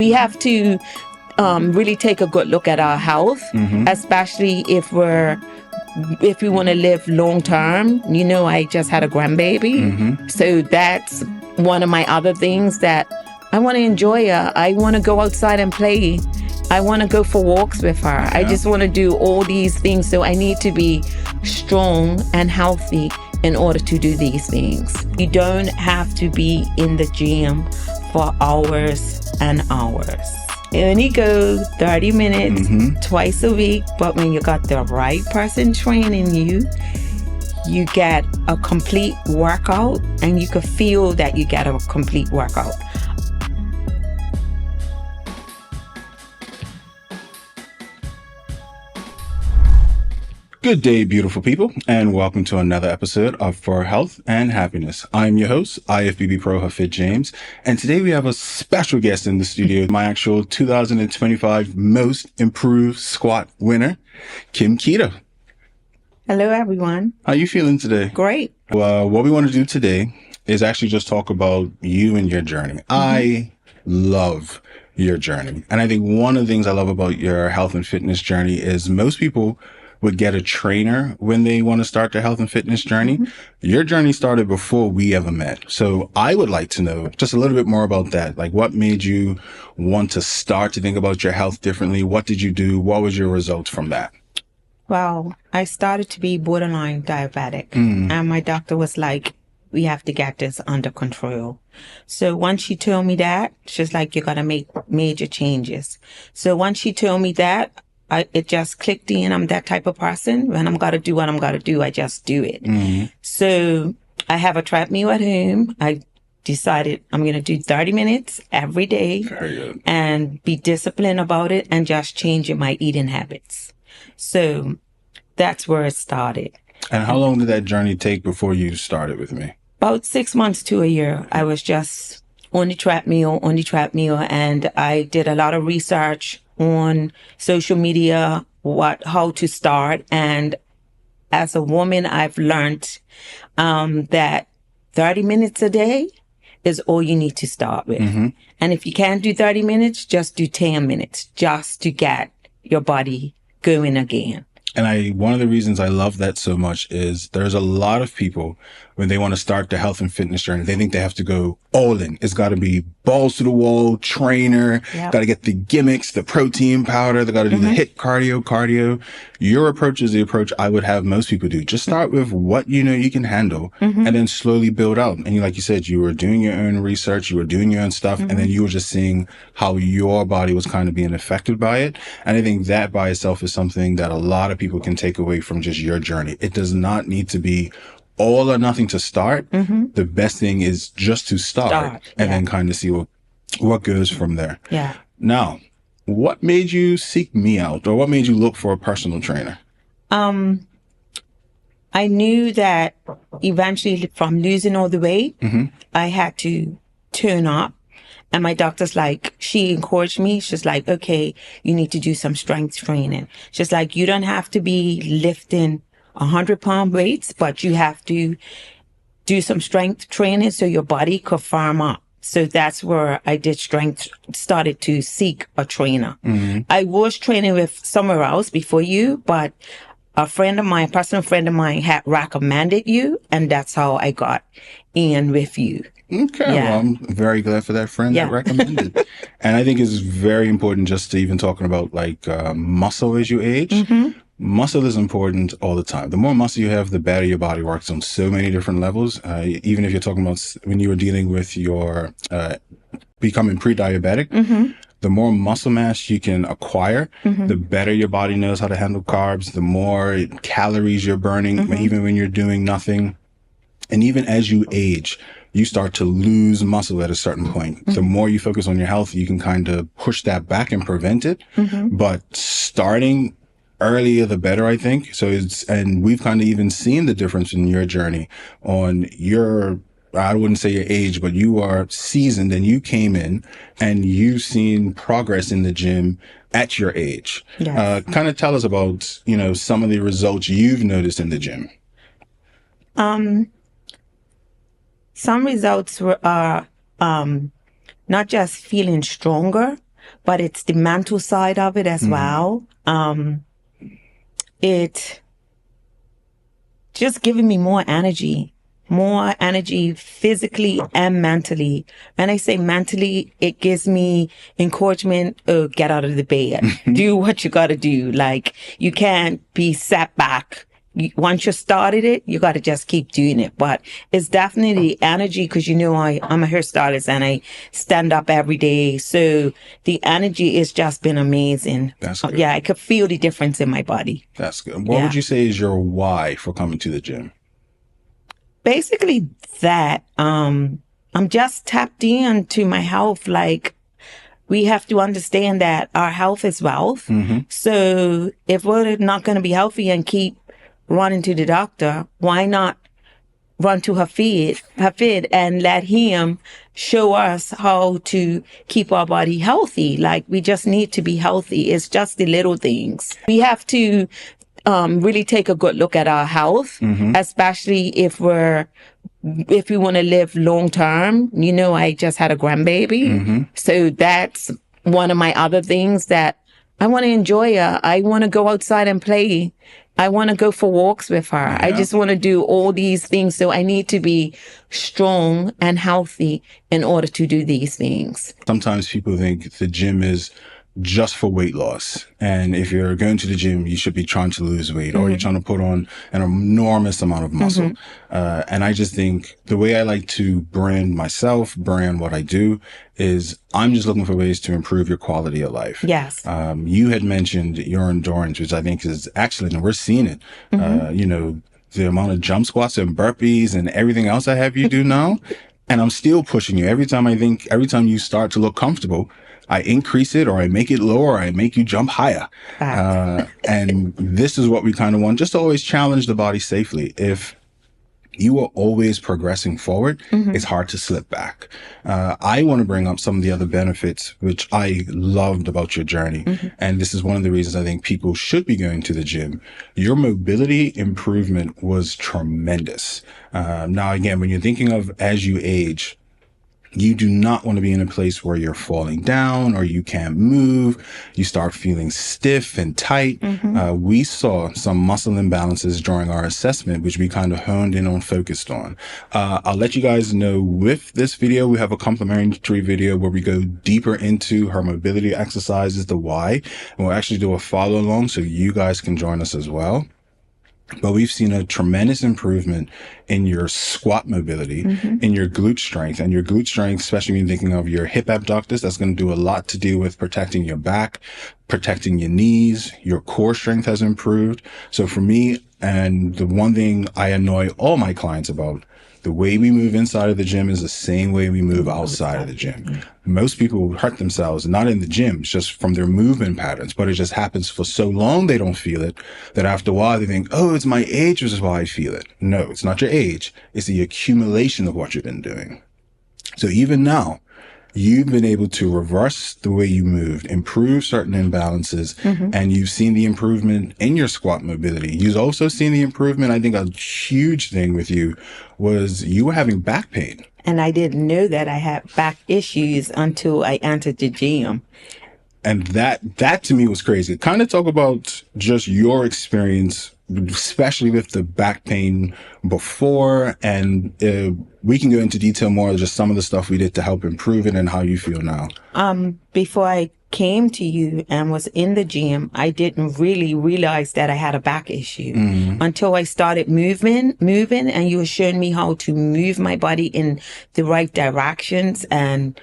We have to really take a good look at our health, especially if we want to live long term. You know, I just had a grandbaby, so that's one of my other things that I want to enjoy her. I want to go outside and play. I want to go for walks with her. Yeah. I just want to do all these things. So I need to be strong and healthy in order to do these things. You don't have to be in the gym for hours and hours. You only go 30 minutes twice a week, but when you got the right person training you, you get a complete workout, and you can feel that you get a complete workout. Good day, beautiful people, and welcome to another episode of For Health and Happiness. I'm your host, IFBB Pro Hafid James, and today we have a special guest in the studio, my actual 2025 Most Improved Squat winner, Kim Keto. Hello, everyone. How are you feeling today? Great. Well, what we want to do today is actually just talk about you and your journey. I love your journey, and I think one of the things I love about your health and fitness journey is most people would get a trainer when they want to start their health and fitness journey. Your journey started before we ever met. So I would like to know just a little bit more about that. Like, what made you want to start to think about your health differently? What did you do? What was your results from that? Well, I started to be borderline diabetic, and my doctor was like, we have to get this under control. So once she told me that, she's like, you got to make major changes. So once she told me that, it just clicked in. I'm that type of person. When I'm got to do what I'm got to do, I just do it. So I have a treadmill at home. I decided I'm going to do 30 minutes every day and be disciplined about it and just changing my eating habits. So that's where it started. And how long did that journey take before you started with me? About 6 months to a year. I was just on the treadmill, and I did a lot of research on social media, how to start. And as a woman, I've learned that 30 minutes a day is all you need to start with. And if you can't do 30 minutes, just do 10 minutes just to get your body going again. And one of the reasons I love that so much is there's a lot of people when they want to start their health and fitness journey, they think they have to go all in. It's got to be balls to the wall, trainer, got to get the gimmicks, the protein powder, they got to do the HIIT cardio. Your approach is the approach I would have most people do. Just start with what you know you can handle and then slowly build out. And like you said, you were doing your own research, you were doing your own stuff, and then you were just seeing how your body was kind of being affected by it. And I think that by itself is something that a lot of people can take away from just your journey. It does not need to be all or nothing to start. The best thing is just to start and then kind of see what goes from there. Now, what made you seek me out, or what made you look for a personal trainer? I knew that eventually from losing all the weight, I had to turn up. And my doctor's like, she encouraged me. She's like, okay, you need to do some strength training. She's like, you don't have to be lifting 100-pound weights, but you have to do some strength training so your body could firm up. So that's where I did started to seek a trainer. I was training with somewhere else before you, but a personal friend of mine had recommended you, and that's how I got in with you. Okay, well, I'm very glad for that friend that recommended. And I think it's very important just to even talking about like muscle as you age. Muscle is important all the time. The more muscle you have, the better your body works on so many different levels. Even if you're talking about when you were dealing with your becoming pre-diabetic, the more muscle mass you can acquire, the better your body knows how to handle carbs, the more calories you're burning, even when you're doing nothing. And even as you age, you start to lose muscle at a certain point. The more you focus on your health, you can kind of push that back and prevent it. But starting earlier, the better, I think. And we've kind of even seen the difference in your journey on I wouldn't say your age, but you are seasoned and you came in and you've seen progress in the gym at your age. Kind of tell us about, some of the results you've noticed in the gym. Some results are not just feeling stronger, but it's the mental side of it as well. It just giving me more energy physically and mentally. When I say mentally, it gives me encouragement. Oh, get out of the bed. Do what you got to do. Like, you can't be set back. Once you started it, you got to just keep doing it. But it's definitely energy, because I'm a hairstylist and I stand up every day. So the energy has just been amazing. That's good. Yeah, I could feel the difference in my body. That's good. What would you say is your why for coming to the gym? Basically that, I'm just tapped into my health. Like, we have to understand that our health is wealth. So if we're not going to be healthy and keep running to the doctor, why not run to Hafid and let him show us how to keep our body healthy? Like, we just need to be healthy. It's just the little things. We have to really take a good look at our health, especially if we want to live long term. I just had a grandbaby. So that's one of my other things that I want to enjoy her. I want to go outside and play. I want to go for walks with her. I just want to do all these things. So I need to be strong and healthy in order to do these things. Sometimes people think the gym is just for weight loss. And if you're going to the gym, you should be trying to lose weight or you're trying to put on an enormous amount of muscle. And I just think the way I like to brand what I do is I'm just looking for ways to improve your quality of life. Yes. You had mentioned your endurance, which I think is excellent. And we're seeing it. The amount of jump squats and burpees and everything else I have you do now. And I'm still pushing you. Every time you start to look comfortable, I increase it or I make it lower or I make you jump higher. And this is what we kind of want, just to always challenge the body safely. If you are always progressing forward, it's hard to slip back. I want to bring up some of the other benefits, which I loved about your journey. And this is one of the reasons I think people should be going to the gym. Your mobility improvement was tremendous. Now, again, when you're thinking of as you age, you do not want to be in a place where you're falling down or you can't move. You start feeling stiff and tight. We saw some muscle imbalances during our assessment, which we kind of honed in on, focused on. I'll let you guys know with this video, we have a complimentary video where we go deeper into her mobility exercises, the why, and we'll actually do a follow along so you guys can join us as well. But we've seen a tremendous improvement in your squat mobility, in your glute strength, and your glute strength, especially when you're thinking of your hip abductors. That's going to do a lot to do with protecting your back, protecting your knees. Your core strength has improved. So for me, and the one thing I annoy all my clients about, the way we move inside of the gym is the same way we move outside of the gym. Most people hurt themselves, not in the gym, it's just from their movement patterns, but it just happens for so long they don't feel it that after a while they think, oh, it's my age, which is why I feel it. No, it's not your age. It's the accumulation of what you've been doing. So even now, you've been able to reverse the way you moved, improve certain imbalances, and you've seen the improvement in your squat mobility. You've also seen the improvement. I think a huge thing with you was you were having back pain. And I didn't know that I had back issues until I entered the gym. And that to me was crazy. Kind of talk about just your experience, especially with the back pain before, and we can go into detail more of just some of the stuff we did to help improve it and how you feel now. Before I came to you and was in the gym, I didn't really realize that I had a back issue until I started moving, and you were showing me how to move my body in the right directions and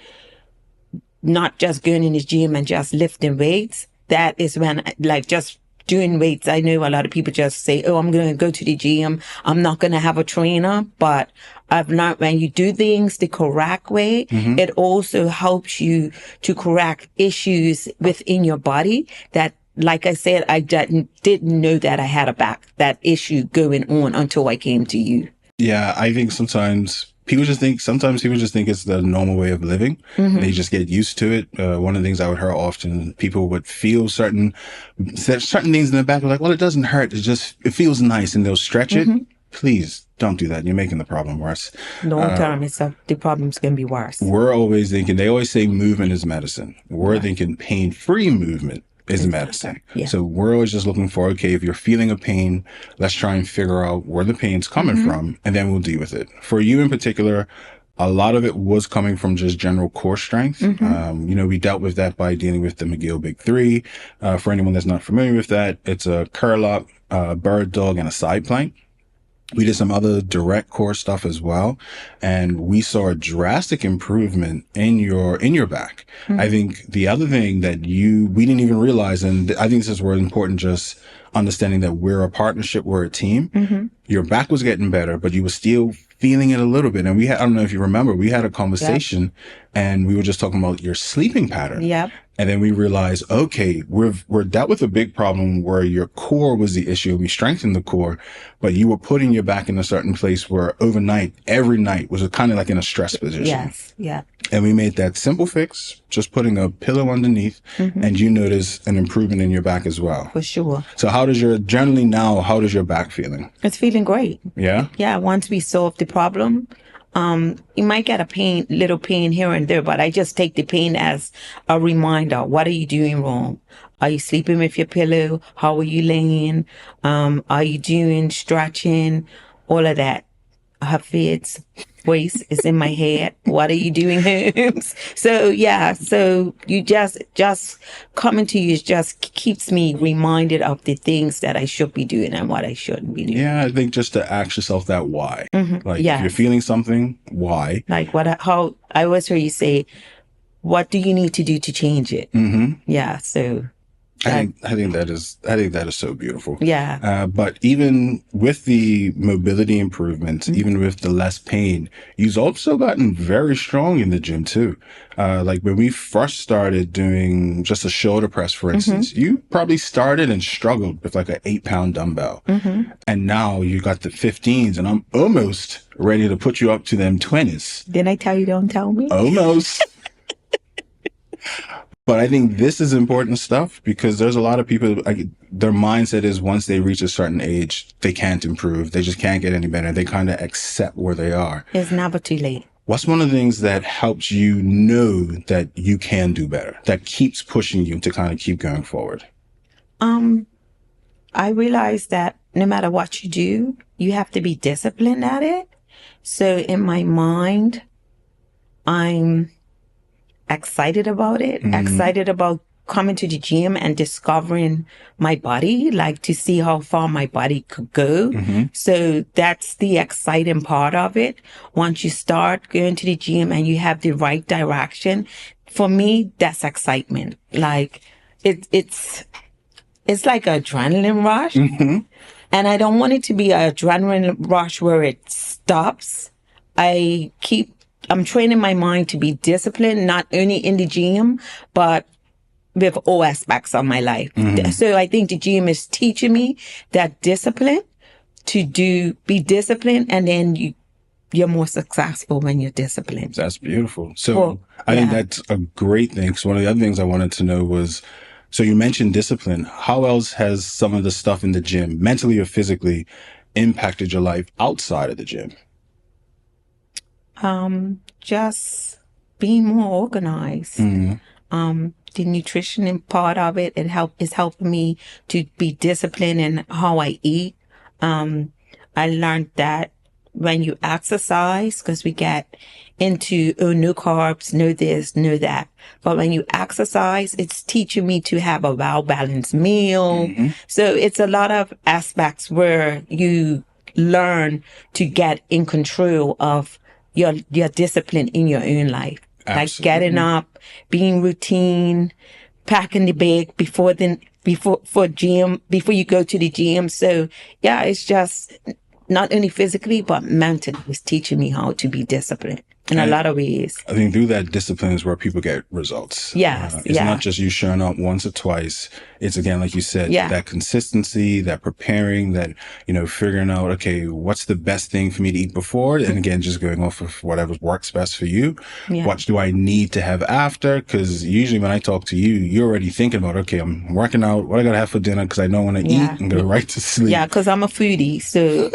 not just going in the gym and just lifting weights. That is when, like, just doing weights. I know a lot of people just say, oh, I'm going to go to the gym. I'm not going to have a trainer. But I've learned when you do things the correct way, it also helps you to correct issues within your body that, like I said, I didn't know that I had that issue going on until I came to you. Yeah, I think sometimes people just think it's the normal way of living. They just get used to it. One of the things I would hear often, people would feel certain things in the back, like, well, it doesn't hurt. It feels nice, and they'll stretch it. please don't do that. You're making the problem worse. Long term, the problem's going to be worse. We're always thinking, they always say movement is medicine. We're thinking pain-free movement is medicine. Yeah. So we're always just looking for, okay, if you're feeling a pain, let's try and figure out where the pain's coming from, and then we'll deal with it. For you in particular, a lot of it was coming from just general core strength. We dealt with that by dealing with the McGill Big Three. For anyone that's not familiar with that, it's a curl up, bird dog, and a side plank. We did some other direct core stuff as well, and we saw a drastic improvement in your back. I think the other thing that we didn't even realize, and I think this is where important, just understanding that we're a partnership, we're a team. Your back was getting better, but you were still feeling it a little bit. And I don't know if you remember, we had a conversation and we were just talking about your sleeping pattern. Yep. And then we realized, okay, we're dealt with a big problem where your core was the issue. We strengthened the core, but you were putting your back in a certain place where overnight, every night was kind of like in a stress position. Yes. Yeah. And we made that simple fix, just putting a pillow underneath, and you notice an improvement in your back as well. For sure. So how does your back feeling? It's feeling great. Yeah? Yeah. Once we solve the problem, you might get a little pain here and there, but I just take the pain as a reminder. What are you doing wrong? Are you sleeping with your pillow? How are you laying? Are you doing stretching? All of that. Hafid's voice is in my head. What are you doing, Holmes? So you just coming to you just keeps me reminded of the things that I should be doing and what I shouldn't be doing. Yeah, I think just to ask yourself that why. If you're feeling something, why? Like how I always hear you say, what do you need to do to change it? Yeah, so I think that is so beautiful. Yeah. But even with the mobility improvements, even with the less pain, you've also gotten very strong in the gym too. Like when we first started doing just a shoulder press, for instance, you probably started and struggled with like an 8-pound dumbbell. And now you got the 15s, and I'm almost ready to put you up to them 20s. Didn't I tell you, don't tell me? Almost. But I think this is important stuff because there's a lot of people, their mindset is once they reach a certain age, they can't improve. They just can't get any better. They kind of accept where they are. It's never too late. What's one of the things that helps you know that you can do better, that keeps pushing you to kind of keep going forward? I realize that no matter what you do, you have to be disciplined at it. So in my mind, I'm excited about it, excited about coming to the gym and discovering my body, like to see how far my body could go. So that's the exciting part of it. Once you start going to the gym and you have the right direction, for me, that's excitement. Like it's like adrenaline rush. And I don't want it to be an adrenaline rush where it stops. I'm training my mind to be disciplined, not only in the gym, but with all aspects of my life. So I think the gym is teaching me that discipline be disciplined, and then you're more successful when you're disciplined. That's beautiful. So I think that's a great thing. So one of the other things I wanted to know was, so you mentioned discipline. How else has some of the stuff in the gym, mentally or physically, impacted your life outside of the gym? Just being more organized. The nutrition part of it, is helping me to be disciplined in how I eat. I learned that when you exercise, because we get into, no carbs, no this, no that. But when you exercise, it's teaching me to have a well-balanced meal. So it's a lot of aspects where you learn to get in control of your discipline in your own life. Absolutely. Like getting up, being routine, packing the bag before you go to the gym. So yeah, it's just not only physically, but mentally, it's teaching me how to be disciplined in a lot of ways. I think through that discipline is where people get results. Yes. It's not just you showing up once or twice. It's again, like you said, that consistency, that preparing, that, figuring out, okay, what's the best thing for me to eat before? And again, just going off of whatever works best for you. What do I need to have after? Because usually when I talk to you, you're already thinking about, okay, I'm working out. What I got to have for dinner? Because I know when I eat and go right to sleep. Yeah, because I'm a foodie. So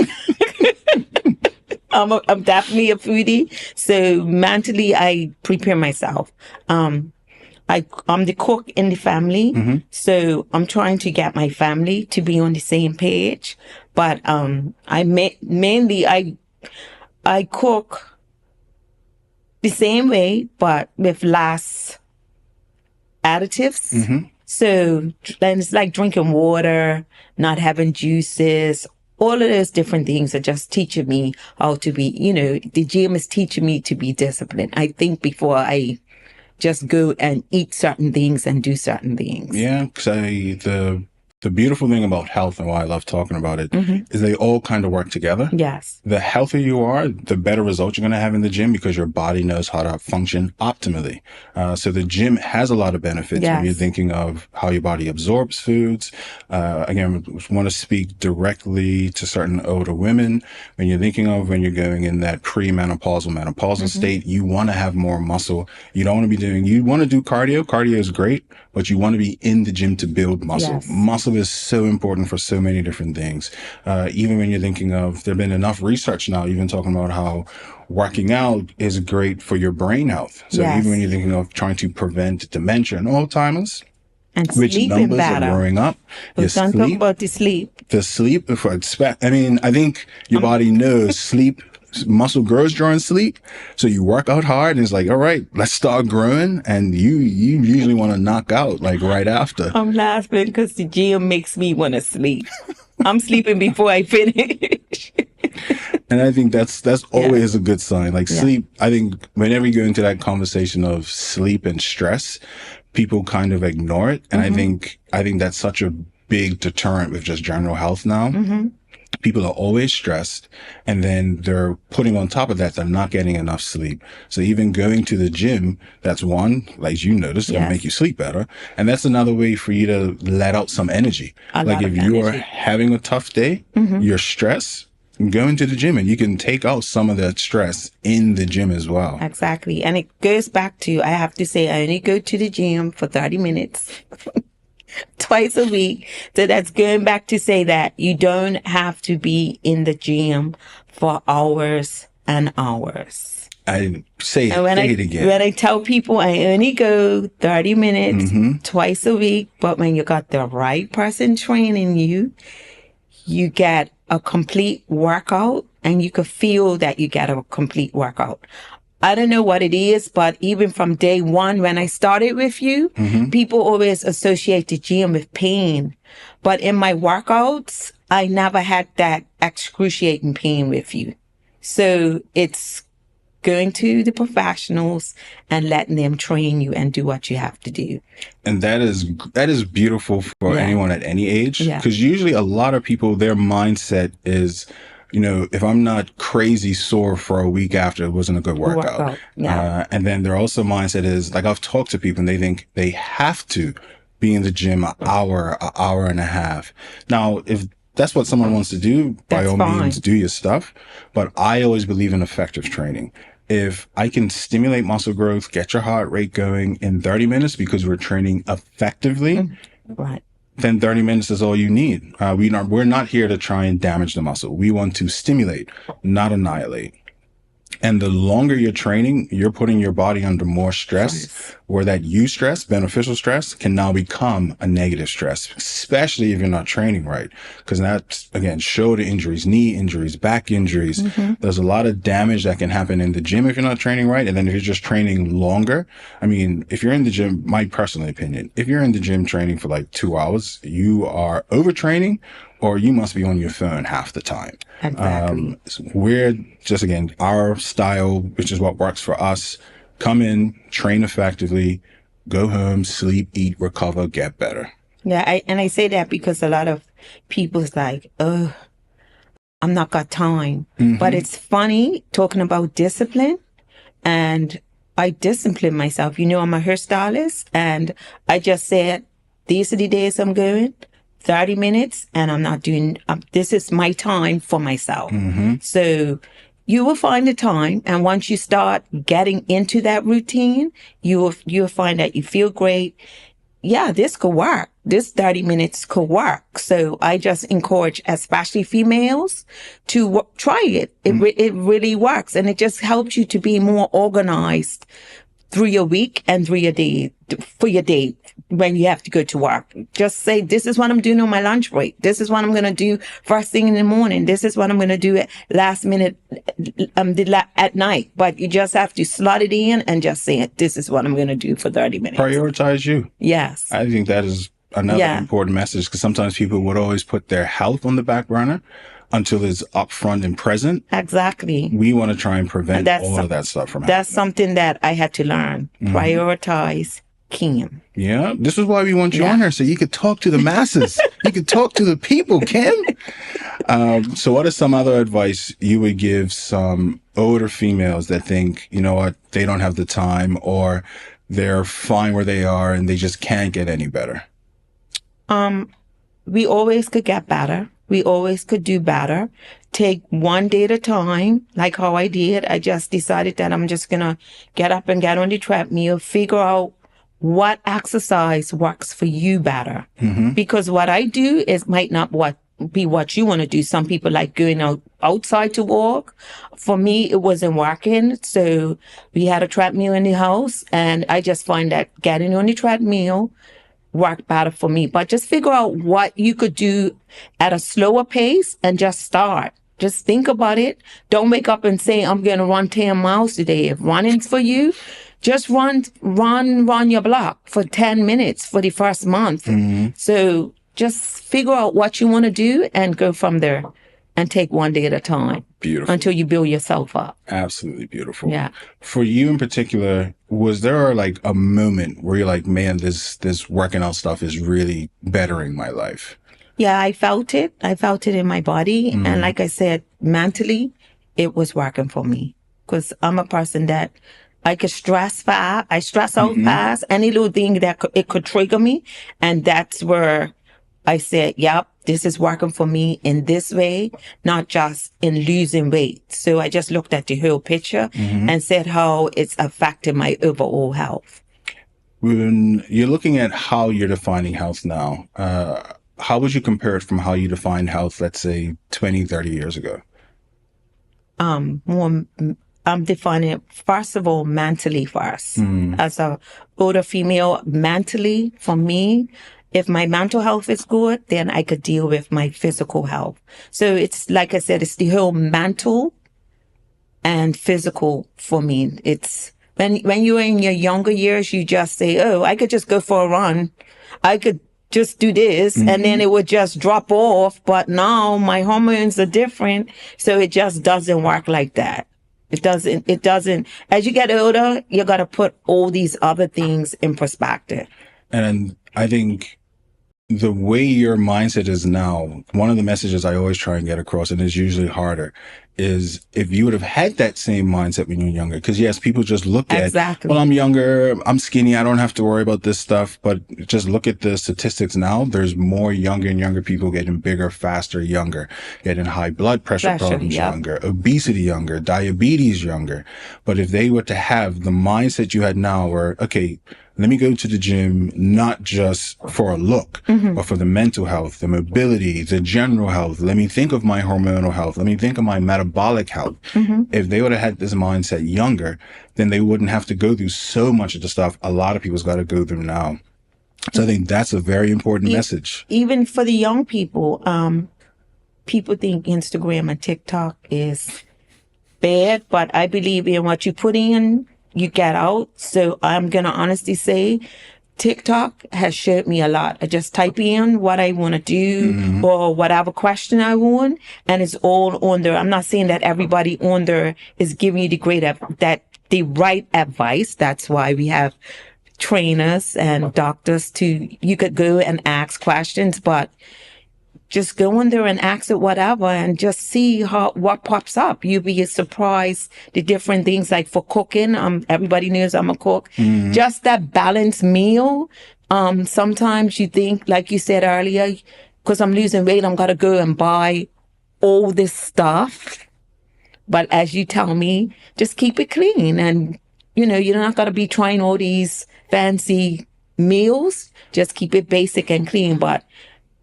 I'm definitely a foodie. So mentally, I prepare myself. I'm the cook in the family, so I'm trying to get my family to be on the same page. But mainly I cook the same way, but with less additives. So then it's like drinking water, not having juices. All of those different things are just teaching me how to be, the gym is teaching me to be disciplined. I think before I just go and eat certain things and do certain things. Yeah, because the beautiful thing about health and why I love talking about it is they all kind of work together. Yes. The healthier you are, the better results you're going to have in the gym because your body knows how to function optimally. So the gym has a lot of benefits when you're thinking of how your body absorbs foods. Again, I want to speak directly to certain older women. When you're going in that menopausal state, you want to have more muscle. You don't want to be you want to do cardio. Cardio is great, but you want to be in the gym to build muscle. Yes. Muscle is so important for so many different things. Even when you're thinking of, there've been enough research now, even talking about how working out is great for your brain health. So even when you're thinking of trying to prevent dementia and Alzheimer's, and which numbers better. are growing up. Don't talk about the sleep. The sleep, I think your body knows sleep. Muscle grows during sleep. So you work out hard and it's like, all right, let's start growing. And you usually want to knock out like right after. I'm laughing because the gym makes me want to sleep. I'm sleeping before I finish. And I think that's always a good sign. Like sleep, I think whenever you go into that conversation of sleep and stress, people kind of ignore it. And I think that's such a big deterrent with just general health now. People are always stressed, and then they're putting on top of that, they're not getting enough sleep. So even going to the gym, that's one, like you noticed, it'll make you sleep better. And that's another way for you to let out some energy. Like if you are having a tough day, you're stressed, go into the gym and you can take out some of that stress in the gym as well. Exactly. And it goes back to, I have to say, I only go to the gym for 30 minutes. Twice a week. So that's going back to say that you don't have to be in the gym for hours and hours. Say it again. When I tell people I only go 30 minutes twice a week, but when you got the right person training you, you get a complete workout and you can feel that you get a complete workout. I don't know what it is, but even from day one, when I started with you, people always associate the gym with pain. But in my workouts, I never had that excruciating pain with you. So it's going to the professionals and letting them train you and do what you have to do. And that is beautiful for anyone at any age. Because usually a lot of people, their mindset is, if I'm not crazy sore for a week after, it wasn't a good workout. And then their also mindset is, like I've talked to people and they think they have to be in the gym an hour and a half. Now, if that's what someone wants to do, by all means, do your stuff. But I always believe in effective training. If I can stimulate muscle growth, get your heart rate going in 30 minutes because we're training effectively, then 30 minutes is all you need. We're not here to try and damage the muscle. We want to stimulate, not annihilate. And the longer you're training, you're putting your body under more stress, where that stress, beneficial stress, can now become a negative stress, especially if you're not training right. Because that's, again, shoulder injuries, knee injuries, back injuries. There's a lot of damage that can happen in the gym if you're not training right. And then if you're just training longer, if you're in the gym, my personal opinion, if you're in the gym training for like 2 hours, you are overtraining, or you must be on your phone half the time. Exactly. We're just, again, our style, which is what works for us. Come in, train effectively, go home, sleep, eat, recover, get better. Yeah, I say that because a lot of people's like, oh, I'm not got time. But it's funny talking about discipline, and I discipline myself. I'm a hairstylist, and I just said, these are the days I'm going. 30 minutes, and I'm not doing, this is my time for myself. So you will find the time. And once you start getting into that routine, you'll find that you feel great. yeah, this could work. This 30 minutes could work. So I just encourage, especially females, to try it. It really works. And it just helps you to be more organized through your week and through your day, for your day when you have to go to work. Just say, this is what I'm doing on my lunch break. This is what I'm going to do first thing in the morning. This is what I'm going to do at last minute at night. But you just have to slot it in and just say it. This is what I'm going to do for 30 minutes. Prioritize you. Yes. I think that is another important message, because sometimes people would always put their health on the back burner until it's upfront and present. Exactly. We want to try and prevent all of that stuff from happening. That's something that I had to learn. Prioritize Kim. Yeah. This is why we want you on here, so you could talk to the masses. You could talk to the people, Kim. So what is some other advice you would give some older females that think, you know what, they don't have the time, or they're fine where they are and they just can't get any better? We always could get better. We always could do better. Take one day at a time, like how I did. I just decided that I'm just going to get up and get on the treadmill, figure out what exercise works for you better. Because what I do is might not be what you want to do. Some people like going outside to walk. For me, it wasn't working. So we had a treadmill in the house, and I just find that getting on the treadmill work better for me. But just figure out what you could do at a slower pace and just start. Just think about it. Don't wake up and say, I'm going to run 10 miles today. If running's for you, just run your block for 10 minutes for the first month. So just figure out what you want to do and go from there, and take one day at a time. Beautiful. Until you build yourself up. Absolutely beautiful. Yeah. For you in particular, was there like a moment where you're like, man, this working out stuff is really bettering my life? Yeah, I felt it. I felt it in my body. And like I said, mentally, it was working for me, because I'm a person that I could stress fast. I stress out fast. Any little thing that it could trigger me. And that's where I said, yep, this is working for me in this way, not just in losing weight. So I just looked at the whole picture and said how it's affecting my overall health. When you're looking at how you're defining health now, how would you compare it from how you defined health, let's say 20, 30 years ago? I'm defining it, first of all, mentally first. As a older female, mentally, for me, if my mental health is good, then I could deal with my physical health. So it's, like I said, it's the whole mental and physical for me. It's when you're in your younger years, you just say, oh, I could just go for a run. I could just do this, and then it would just drop off. But now my hormones are different. So it just doesn't work like that. It doesn't. As you get older, you got to put all these other things in perspective. And I think the way your mindset is now, one of the messages I always try and get across, and it's usually harder, is if you would have had that same mindset when you were younger. Because yes, people just look at, well, I'm younger, I'm skinny, I don't have to worry about this stuff. But just look at the statistics now. There's more younger and younger people getting bigger, faster, younger, getting high blood pressure problems younger, obesity younger, diabetes younger. But if they were to have the mindset you had now, where, okay, let me go to the gym, not just for a look, but for the mental health, the mobility, the general health. Let me think of my hormonal health. Let me think of my metabolic health. If they would have had this mindset younger, then they wouldn't have to go through so much of the stuff a lot of people's got to go through now. So I think that's a very important message. Even for the young people, people think Instagram and TikTok is bad, but I believe in what you put in, you get out. So I'm going to honestly say TikTok has showed me a lot. I just type in what I want to do or whatever question I want, and it's all on there. I'm not saying that everybody on there is giving you the right advice. That's why we have trainers and doctors you could go and ask questions, but just go in there and ask it whatever and just see what pops up. You'll be surprised the different things, like for cooking. Everybody knows I'm a cook. Just that balanced meal. Sometimes you think, like you said earlier, because I'm losing weight, I'm going to go and buy all this stuff. But as you tell me, just keep it clean. And, you're not going to be trying all these fancy meals, just keep it basic and clean. But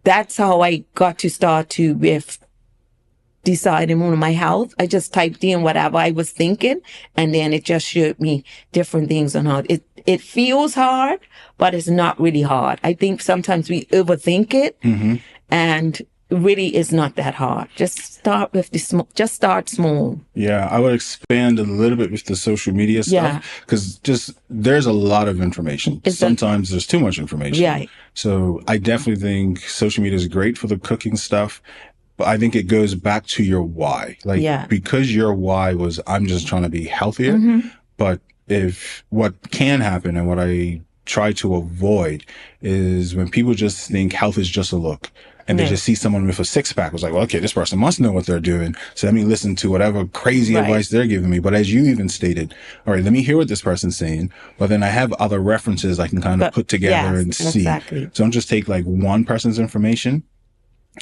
that's how I got to start to with deciding on my health. I just typed in whatever I was thinking, and then it just showed me different things on how it feels hard, but it's not really hard. I think sometimes we overthink it, and really it's not that hard. Just start with just start small. Yeah, I would expand a little bit with the social media stuff, because there's a lot of information. Sometimes there's too much information. Yeah. So I definitely think social media is great for the cooking stuff. But I think it goes back to your why. Because your why was, I'm just trying to be healthier. But if what can happen and what I try to avoid is when people just think health is just a look, and they just see someone with a six-pack, was like, well, okay, this person must know what they're doing, so let me listen to whatever crazy advice they're giving me. But as you even stated, all right, let me hear what this person's saying, but then I have other references I can kind of put together and see. So don't just take like one person's information,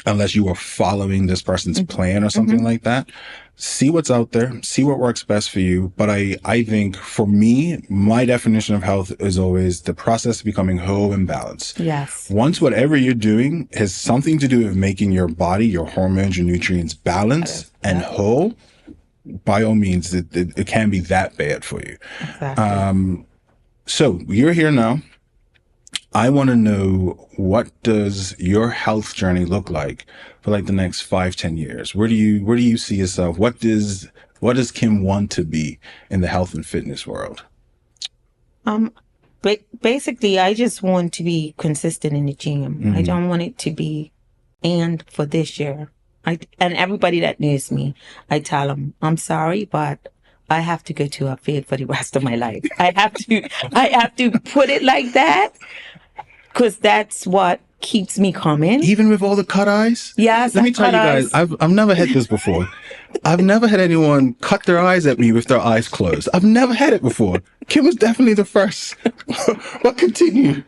unless you are following this person's plan or something like that. See what's out there, see what works best for you. But I think for me, my definition of health is always the process of becoming whole and balanced. Yes. Once whatever you're doing has something to do with making your body, your hormones, your nutrients balanced and whole, by all means, it can be that bad for you. Exactly. So you're here now. I want to know, what does your health journey look like for like the next 5-10 years? Where do you see yourself? What does Kim want to be in the health and fitness world? Basically, I just want to be consistent in the gym. I don't want it to be and for this year. And everybody that knows me, I tell them, I'm sorry, but I have to go to a field for the rest of my life. I have to put it like that, because that's what keeps me coming. Even with all the cut eyes? Yes. Let me tell you guys, I've never had this before. I've never had anyone cut their eyes at me with their eyes closed. I've never had it before. Kim was definitely the first. But continue.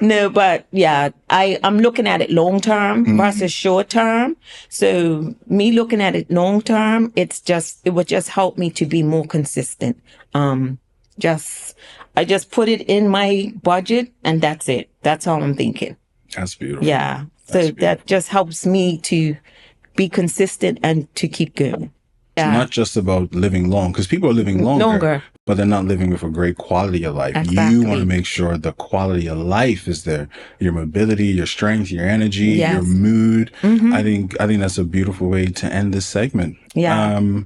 No, but yeah, I'm looking at it long term versus short term. So me looking at it long term, it would just help me to be more consistent. I just put it in my budget, and that's it. That's all I'm thinking. That's beautiful. Yeah. So that just helps me to be consistent and to keep going. Yeah. It's not just about living long, because people are living longer, but they're not living with a great quality of life. Exactly. You want to make sure the quality of life is there. Your mobility, your strength, your energy, your mood. I think that's a beautiful way to end this segment. Yeah.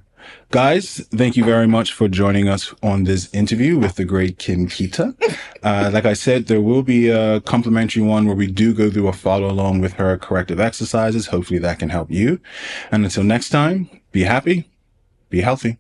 Guys, thank you very much for joining us on this interview with the great Kim Keita. Like I said, there will be a complimentary one where we do go through a follow along with her corrective exercises. Hopefully that can help you. And until next time, be happy, be healthy.